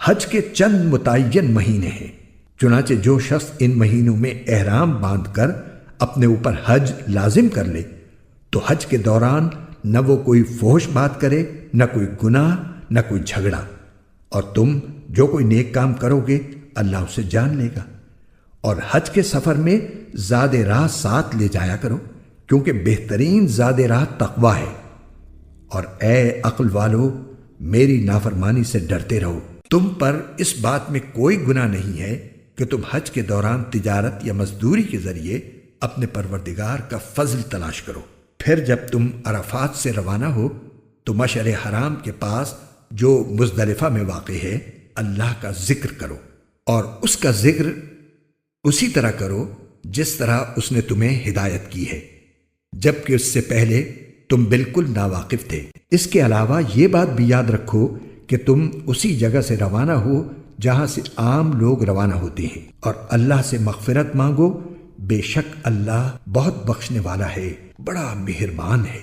حج کے چند متعین مہینے ہیں، چنانچہ جو شخص ان مہینوں میں احرام باندھ کر اپنے اوپر حج لازم کر لے تو حج کے دوران نہ وہ کوئی فحش بات کرے، نہ کوئی گناہ، نہ کوئی جھگڑا، اور تم جو کوئی نیک کام کرو گے اللہ اسے جان لے گا۔ اور حج کے سفر میں زاد راہ ساتھ لے جایا کرو، کیونکہ بہترین زاد راہ تقوی ہے۔ اور اے عقل والو، میری نافرمانی سے ڈرتے رہو۔ تم پر اس بات میں کوئی گناہ نہیں ہے کہ تم حج کے دوران تجارت یا مزدوری کے ذریعے اپنے پروردگار کا فضل تلاش کرو۔ پھر جب تم عرفات سے روانہ ہو تو مشعر حرام کے پاس جو مزدلفہ میں واقع ہے اللہ کا ذکر کرو، اور اس کا ذکر اسی طرح کرو جس طرح اس نے تمہیں ہدایت کی ہے، جبکہ اس سے پہلے تم بالکل ناواقف تھے۔ اس کے علاوہ یہ بات بھی یاد رکھو کہ تم اسی جگہ سے روانہ ہو جہاں سے عام لوگ روانہ ہوتے ہیں، اور اللہ سے مغفرت مانگو، بے شک اللہ بہت بخشنے والا ہے، بڑا مہربان ہے۔